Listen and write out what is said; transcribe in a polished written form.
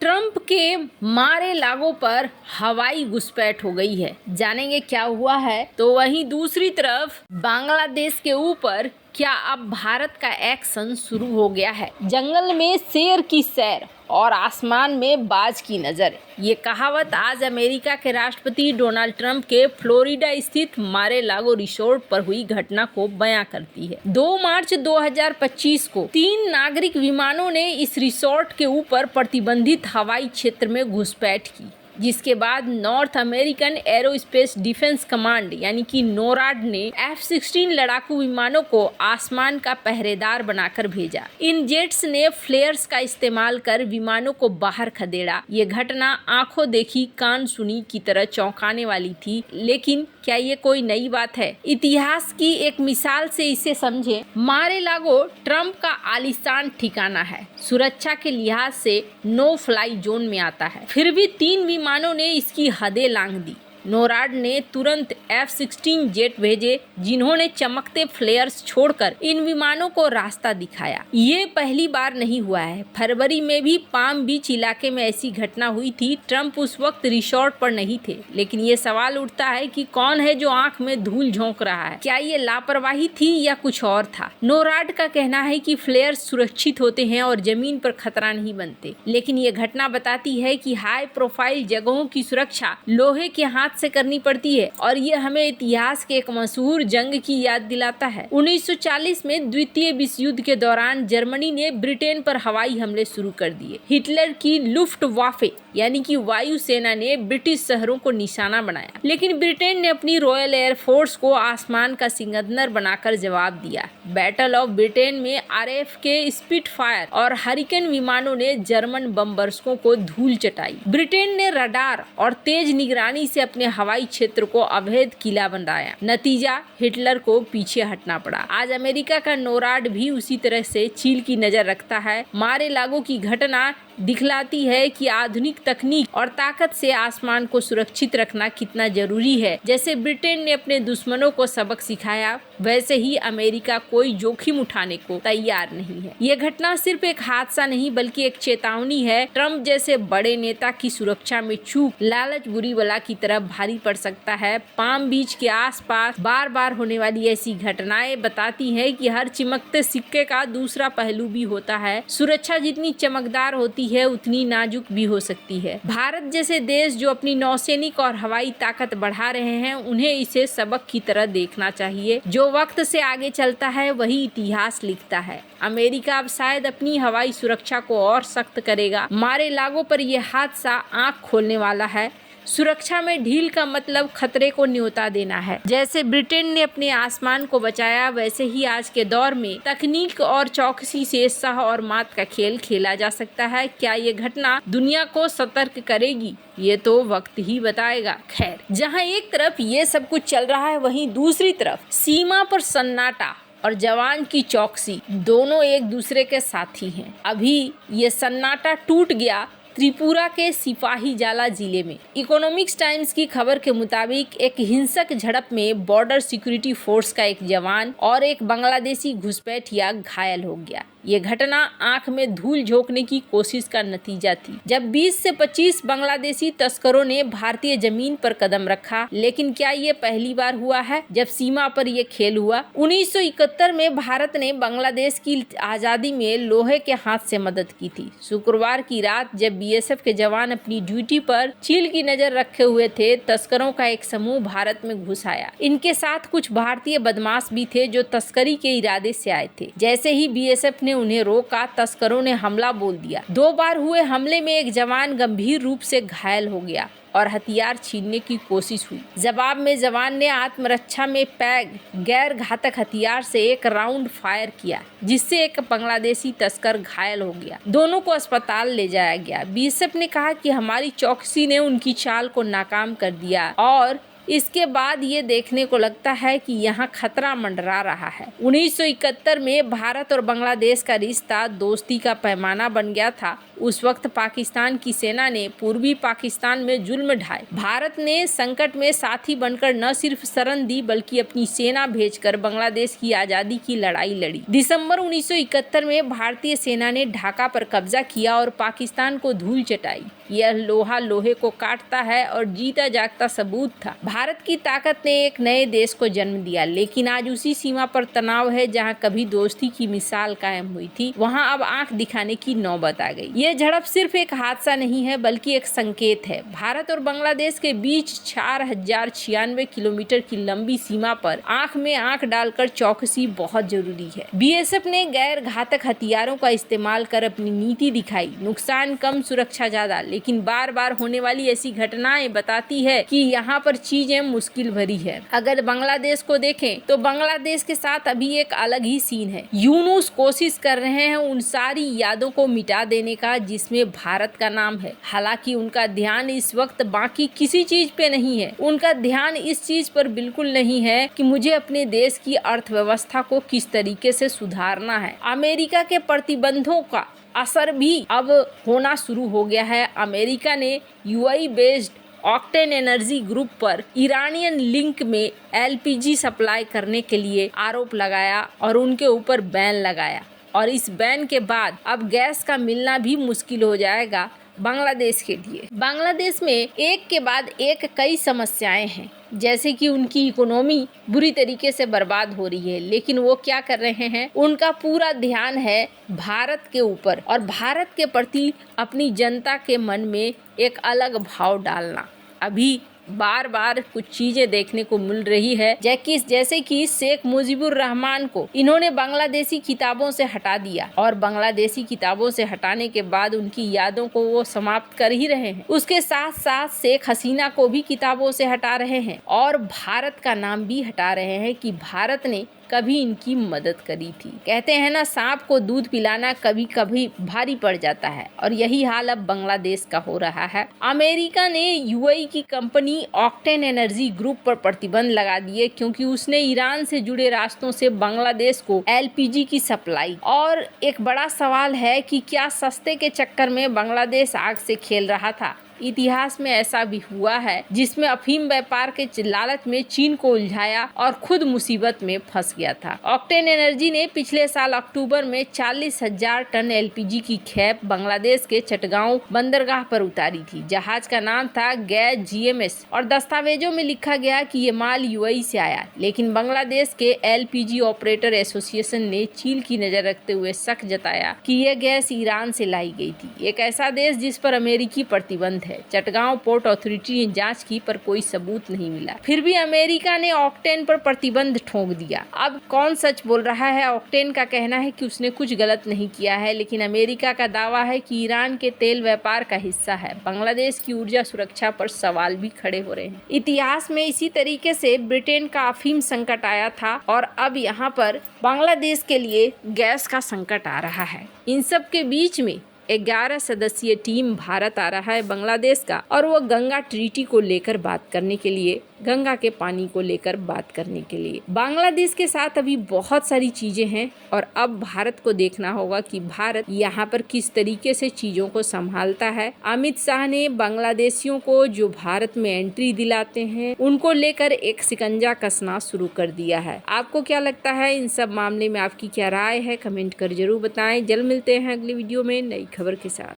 Trump के मारे लागो पर हवाई घुसपैठ हो गई है। जानेंगे क्या हुआ है। तो वहीं दूसरी तरफ बांग्लादेश के ऊपर क्या अब भारत का एक्शन शुरू हो गया है। जंगल में शेर की सैर और आसमान में बाज की नजर, ये कहावत आज अमेरिका के राष्ट्रपति डोनाल्ड ट्रंप के फ्लोरिडा स्थित मारे लागो रिसोर्ट पर हुई घटना को बयां करती है। 2 मार्च 2025 को 3 नागरिक विमानों ने इस रिसोर्ट के ऊपर प्रतिबंधित हवाई क्षेत्र में घुसपैठ की, जिसके बाद north American aerospace defence command यानी कि नोराड ने F-16 लड़ाकू विमानों को आसमान का पहरेदार बनाकर भेजा। इन जेट्स ने फ्लेयर्स का इस्तेमाल कर विमानों को बाहर खदेड़ा। ये घटना आंखों देखी कान सुनी की तरह चौंकाने वाली थी, लेकिन क्या ये कोई नई बात है? इतिहास की एक मिसाल से इसे समझें। मारे लागो ट्रंप का आलीशान ठिकाना है, सुरक्षा के लिहाज से नो फ्लाई जोन में आता है, फिर भी 3 विमानों ने इसकी हदें लांघ दी। नोराड ने तुरंत F-16 जेट भेजे, जिन्होंने चमकते फ्लेयर्स छोड़कर इन विमानों को रास्ता दिखाया। ये पहली बार नहीं हुआ है। फरवरी में भी पाम बीच इलाके में ऐसी घटना हुई थी। ट्रंप उस वक्त रिसोर्ट पर नहीं थे, लेकिन ये सवाल उठता है कि कौन है जो आंख में धूल झोंक रहा है? क्या ये लापरवाही थी या कुछ और था? नोराड का कहना है कि फ्लेयर्स सुरक्षित होते हैं और जमीन पर खतरा नहीं बनते, लेकिन ये घटना बताती है कि हाई प्रोफाइल जगहों की सुरक्षा लोहे के हाथ से करनी पड़ती है, और ये हमें इतिहास के एक मशहूर जंग की याद दिलाता है। 1940 में द्वितीय विश्व युद्ध के दौरान जर्मनी ने ब्रिटेन पर हवाई हमले शुरू कर दिए। हिटलर की लुफ्टवाफे यानी कि वायुसेना ने ब्रिटिश शहरों को निशाना बनाया, लेकिन ब्रिटेन ने अपनी रॉयल एयरफोर्स को आसमान का सिकंदर बनाकर जवाब दिया। बैटल ऑफ ब्रिटेन में RAF के स्पिटफायर और हरिकेन विमानों ने जर्मन बमबर्सकों को धूल चटाई। ब्रिटेन ने रडार और तेज निगरानी से अपने हवाई क्षेत्र को अवैध किला बनाया। नतीजा, हिटलर को पीछे हटना पड़ा। आज अमेरिका का नोराड भी उसी तरह से चील की नजर रखता है। मारे लागो की घटना दिखलाती है कि आधुनिक तकनीक और ताकत से आसमान को सुरक्षित रखना कितना जरूरी है। जैसे ब्रिटेन ने अपने दुश्मनों को सबक सिखाया, वैसे ही अमेरिका कोई जोखिम उठाने को तैयार नहीं है। ये घटना सिर्फ एक हादसा नहीं बल्कि एक चेतावनी है। ट्रंप जैसे बड़े नेता की सुरक्षा में चूक लालच बुरी बला की तरह भारी पड़ सकता है। पाम बीच के आसपास बार बार होने वाली ऐसी घटनाएं बताती हैं कि हर चिमकते सिक्के का दूसरा पहलू भी होता है। सुरक्षा जितनी चमकदार होती है उतनी नाजुक भी हो सकती है। भारत जैसे देश जो अपनी नौसैनिक और हवाई ताकत बढ़ा रहे हैं, उन्हें इसे सबक की तरह देखना चाहिए। जो वक्त से आगे चलता है वही इतिहास लिखता है। अमेरिका अब शायद अपनी हवाई सुरक्षा को और सख्त करेगा। मारे लागो पर यह हादसा आंख खोलने वाला है। सुरक्षा में ढील का मतलब खतरे को न्योता देना है। जैसे ब्रिटेन ने अपने आसमान को बचाया, वैसे ही आज के दौर में तकनीक और चौकसी से सह और मात का खेल खेला जा सकता है। क्या ये घटना दुनिया को सतर्क करेगी? ये तो वक्त ही बताएगा। खैर, जहां एक तरफ ये सब कुछ चल रहा है, वहीं दूसरी तरफ सीमा पर सन्नाटा और जवान की चौकसी दोनों एक दूसरे के साथी हैं। अभी ये सन्नाटा टूट गया त्रिपुरा के सिपाही जाला जिले में। इकोनॉमिक्स टाइम्स की खबर के मुताबिक एक हिंसक झड़प में बॉर्डर सिक्योरिटी फोर्स का एक जवान और एक बांग्लादेशी घुसपैठिया घायल हो गया। ये घटना आंख में धूल झोंकने की कोशिश का नतीजा थी, जब 20 से 25 बांग्लादेशी तस्करों ने भारतीय जमीन पर कदम रखा। लेकिन क्या ये पहली बार हुआ है जब सीमा पर ये खेल हुआ? 1971 में भारत ने बांग्लादेश की आजादी में लोहे के हाथ से मदद की थी। शुक्रवार की रात जब BSF के जवान अपनी ड्यूटी पर चील की नजर रखे हुए थे, तस्करों का एक समूह भारत में घुस आया। इनके साथ कुछ भारतीय बदमाश भी थे जो तस्करी के इरादे से आए थे। जैसे ही BSF ने उन्हें रोका, तस्करों ने हमला बोल दिया। 2 बार हुए हमले में एक जवान गंभीर रूप से घायल हो गया और हथियार छीनने की कोशिश हुई। जवाब में जवान ने आत्मरक्षा में पैग गैर घातक हथियार से एक राउंड फायर किया, जिससे एक बांग्लादेशी तस्कर घायल हो गया। दोनों को अस्पताल ले जाया गया। BSF ने कहा कि हमारी चौकसी ने उनकी चाल को नाकाम कर दिया और इसके बाद ये देखने को लगता है कि यहाँ खतरा मंडरा रहा है। 1971 में भारत और बांग्लादेश का रिश्ता दोस्ती का पैमाना बन गया था। उस वक्त पाकिस्तान की सेना ने पूर्वी पाकिस्तान में जुल्म ढाए। भारत ने संकट में साथी बनकर न सिर्फ शरण दी बल्कि अपनी सेना भेजकर बांग्लादेश की आजादी की लड़ाई लड़ी। दिसंबर 1971 में भारतीय सेना ने ढाका पर कब्जा किया और पाकिस्तान को धूल चटाई। यह लोहा लोहे को काटता है और जीता जागता सबूत था। भारत की ताकत ने एक नए देश को जन्म दिया, लेकिन आज उसी सीमा पर तनाव है। जहां कभी दोस्ती की मिसाल कायम हुई थी, वहां अब आंख दिखाने की नौबत आ गई। यह झड़प सिर्फ एक हादसा नहीं है बल्कि एक संकेत है। भारत और बांग्लादेश के बीच 4096 किलोमीटर की लंबी सीमा पर आंख में आंख डालकर चौकसी बहुत जरूरी है। बीएसएफ ने गैर घातक हथियारों का इस्तेमाल कर अपनी नीति दिखाई। नुकसान कम, सुरक्षा ज्यादा, लेकिन बार बार होने वाली ऐसी घटनाएं बताती है कि यहाँ पर चीजें मुश्किल भरी है। अगर बांग्लादेश को देखें तो बांग्लादेश के साथ अभी एक अलग ही सीन है। यूनुस कोशिश कर रहे हैं उन सारी यादों को मिटा देने का जिसमें भारत का नाम है। हालांकि उनका ध्यान इस वक्त बाकी किसी चीज पे नहीं है। उनका ध्यान इस चीज पर बिल्कुल नहीं है कि मुझे अपने देश की अर्थव्यवस्था को किस तरीके से सुधारना है। अमेरिका के प्रतिबंधों का असर भी अब होना शुरू हो गया है। अमेरिका ने UAE based octane energy group पर ईरानियन लिंक में एलपीजी सप्लाई करने के लिए आरोप लगाया और उनके ऊपर बैन लगाया, और इस बैन के बाद अब गैस का मिलना भी मुश्किल हो जाएगा बांग्लादेश के लिए। बांग्लादेश में एक के बाद एक कई समस्याएं हैं, जैसे कि उनकी इकोनॉमी बुरी तरीके से बर्बाद हो रही है, लेकिन वो क्या कर रहे हैं, उनका पूरा ध्यान है भारत के ऊपर और भारत के प्रति अपनी जनता के मन में एक अलग भाव डालना। अभी बार बार कुछ चीजें देखने को मिल रही है, जैसे कि शेख मुजीबुर रहमान को इन्होंने बांग्लादेशी किताबों से हटा दिया, और बांग्लादेशी किताबों से हटाने के बाद उनकी यादों को वो समाप्त कर ही रहे हैं। उसके साथ साथ शेख हसीना को भी किताबों से हटा रहे हैं और भारत का नाम भी हटा रहे हैं कि भारत ने कभी इनकी मदद करी थी। कहते हैं ना, सांप को दूध पिलाना कभी कभी भारी पड़ जाता है, और यही हाल अब बांग्लादेश का हो रहा है। अमेरिका ने यूएई की कंपनी ऑक्टेन एनर्जी ग्रुप पर प्रतिबंध लगा दिए क्योंकि उसने ईरान से जुड़े रास्तों से बांग्लादेश को एलपीजी की सप्लाई। और एक बड़ा सवाल है कि क्या सस्ते के चक्कर में बांग्लादेश आग से खेल रहा था। इतिहास में ऐसा भी हुआ है जिसमें अफीम व्यापार के लालच में चीन को उलझाया और खुद मुसीबत में फंस गया था। ऑक्टेन एनर्जी ने पिछले साल अक्टूबर में 40,000 टन एलपीजी की खेप बांग्लादेश के चटगांव बंदरगाह पर उतारी थी। जहाज का नाम था गैस जीएमएस और दस्तावेजों में लिखा गया कि ये माल यूएई से आया, लेकिन बांग्लादेश के एलपीजी ऑपरेटर एसोसिएशन ने चील की नजर रखते हुए शक जताया कि यह गैस ईरान से लाई गई थी, एक ऐसा देश जिस पर अमेरिकी प्रतिबंध है। चटगांव पोर्ट अथॉरिटी ने जांच की पर कोई सबूत नहीं मिला। फिर भी अमेरिका ने ऑक्टेन पर प्रतिबंध ठोक दिया। अब कौन सच बोल रहा है? ऑक्टेन का कहना है कि उसने कुछ गलत नहीं किया है, लेकिन अमेरिका का दावा है कि ईरान के तेल व्यापार का हिस्सा है। बांग्लादेश की ऊर्जा सुरक्षा पर सवाल भी खड़े हो रहे हैं। इतिहास में इसी तरीके से ब्रिटेन का अफीम संकट आया था और अब यहाँ पर बांग्लादेश के लिए गैस का संकट आ रहा है। इन सब के बीच में 11 सदस्यीय टीम भारत आ रहा है बांग्लादेश का, और वो गंगा ट्रीटी को लेकर बात करने के लिए, गंगा के पानी को लेकर बात करने के लिए। बांग्लादेश के साथ अभी बहुत सारी चीजें हैं और अब भारत को देखना होगा कि भारत यहाँ पर किस तरीके से चीजों को संभालता है। अमित शाह ने बांग्लादेशियों को जो भारत में एंट्री दिलाते हैं उनको लेकर एक शिकंजा कसना शुरू कर दिया है। आपको क्या लगता है इन सब मामले में? आपकी क्या राय है? कमेंट कर जरूर बताएं। जल्द मिलते हैं अगली वीडियो में नई खबर के साथ।